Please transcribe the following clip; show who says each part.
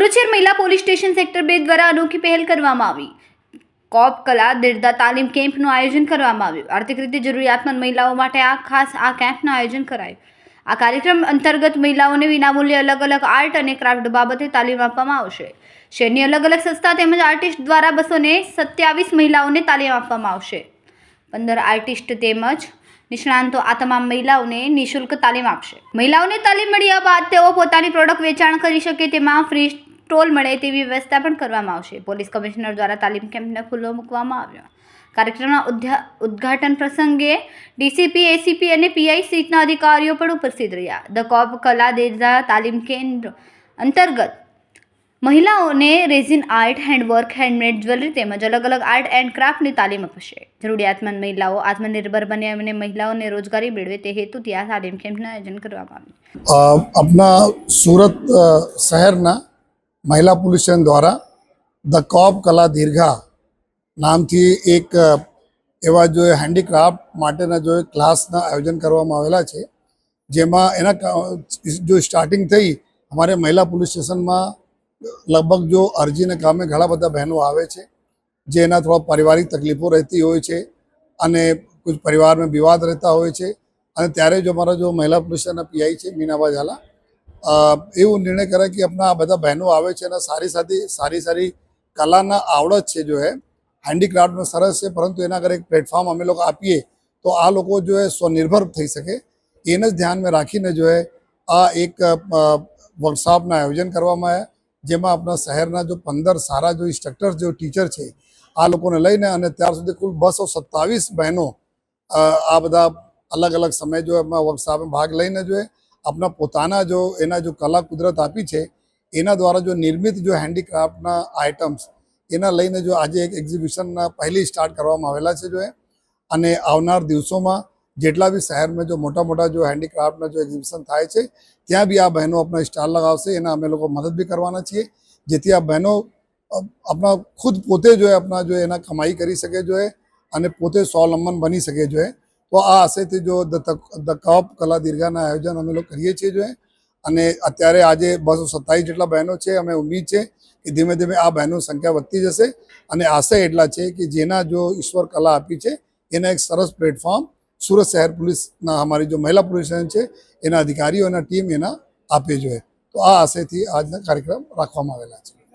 Speaker 1: સુરત શહેર મહિલા police station sector 2 દ્વારા અનોખી પહેલ કરવામાં આવી। કોપ કલા દિર્દા તાલીમ કેમ્પનું આયોજન કરવામાં આવ્યું। આર્થિક રીતે જરૂરિયાતમંદ મહિલાઓ માટે આ કેમ્પનું આયોજન કરાયું। આ કાર્યક્રમ અંતર્ગત મહિલાઓને વિનામૂલ્યે અલગ અલગ આર્ટ અને ક્રાફ્ટ બાબતે તાલીમ આપવામાં આવશે। શહેરની અલગ અલગ સંસ્થા તેમજ આર્ટિસ્ટ દ્વારા 227 મહિલાઓને તાલીમ આપવામાં આવશે। 15 આર્ટિસ્ટ તેમજ નિષ્ણાંતો આ તમામ મહિલાઓને નિઃશુલ્ક તાલીમ આપશે। મહિલાઓને તાલીમ મળ્યા બાદ તેઓ પોતાની પ્રોડક્ટ વેચાણ કરી શકે તેમાં ફ્રી સ્ટોલ મળે તેવી વ્યવસ્થા પણ કરવામાં આવશે। પોલીસ કમિશનર દ્વારા તાલીમ કેમ્પને ખુલ્લો મૂકવામાં આવ્યો। કાર્યક્રમના ઉદ્ઘાટન પ્રસંગે ડીસીપી, એસીપી અને પીઆઈ સહિતના અધિકારીઓ પણ ઉપસ્થિત રહ્યા। ધ કોપ કલા દિર્દા તાલીમ કેન્દ્ર અંતર્ગત મહિલાઓને resin art, handwork, handmade jewellery તેમજ અલગ અલગ આર્ટ એન્ડ ક્રાફ્ટની તાલીમ અપાશે। જરૂરિયાતમંદ મહિલાઓ આત્મનિર્ભર બને અને મહિલાઓને રોજગારી મેળવે તે હેતુથી આ તાલીમ કેમ્પનું આયોજન કરવામાં આવ્યું।
Speaker 2: अपना सूरत शहरना महिला पुलिस स्टेशन द्वारा द कॉप कला दीर्घा નામથી એક એવા જો હેન્ડીક્રાફ્ટ માટેના જો ક્લાસના આયોજન કરવામાં આવેલા છે, જેમાં એના જો સ્ટાર્ટિંગ થઈ અમારે મહિલા પોલીસ સ્ટેશનમાં લગભગ જો અરજીને કામે ઘણા બધા બહેનો આવે છે, જે એના થોડા પારિવારિક તકલીફો રહેતી હોય છે અને કુછ પરિવારમાં વિવાદ રહેતા હોય છે, અને ત્યારે જો અમારા જો મહિલા પોલીસ સ્ટેશનના પીઆઈ છે મીનાબા ઝાલા એવું નિર્ણય કરે કે આપણા આ બધા બહેનો આવે છે અને સારી કલાના આવડત છે જો હે હેન્ડીક્રાફ્ટમાં સરસ છે, પરંતુ એના અગર એક પ્લેટફોર્મ અમે લોકો આપીએ તો આ લોકો જો હે સ્વનિર્ભર થઈ શકે, એને જ ધ્યાનમાં રાખીને જો હે આ એક વર્કશોપના આયોજન કરવામાં આવ્યા, જેમાં આપણા શહેરના જો 15 સારા જો ઇન્સ્ટ્રક્ટર જો ટીચર છે આ લોકોને લઈને અને ત્યાર સુધી કુલ 227 બહેનો આ બધા અલગ અલગ સમય જો એમાં વર્કશોપમાં ભાગ લઈને જો આપણા પોતાના જો એના જો કલા કુદરત આપી છે એના દ્વારા જો નિર્મિત જો હેન્ડીક્રાફ્ટના આઇટમ્સ એના લઈને જો આજે એક એક્ઝિબિશનના પહેલી સ્ટાર્ટ કરવામાં આવેલા છે જો અને આવનાર દિવસોમાં જેટલા બી શહેરમાં જો મોટા જો હેન્ડીક્રાફ્ટના જો એક્ઝિબિશન થાય છે ત્યાં બી આ બહેનો આપણા સ્ટાલ લગાવશે, એના અમે લોકો મદદ બી કરવાના છીએ, જેથી આ બહેનો આપણા ખુદ પોતે જો આપણા જો એના કમાઈ કરી શકે જો અને પોતે સ્વાવલંબન બની શકે જો તો આ આશયથી જો ધ કોપ કલા દીર્ઘાના આયોજન અમે લોકો કરીએ છીએ જો અને અત્યારે આજે 227 જેટલા બહેનો છે। અમે ઉમ્મીદ છે કે ધીમે ધીમે આ બહેનો સંખ્યા વધતી જશે અને આશય એટલા છે કે જેના જો ઈશ્વર કલા આપી છે એના એક સરસ પ્લેટફોર્મ સુરત શહેર પોલીસના અમારી જો મહિલા પોલીસ સ્ટેશન છે એના અધિકારીઓ અને ટીમ એના આપે જોઈએ, તો આ આશયથી આજના કાર્યક્રમ રાખવામાં આવેલા છે।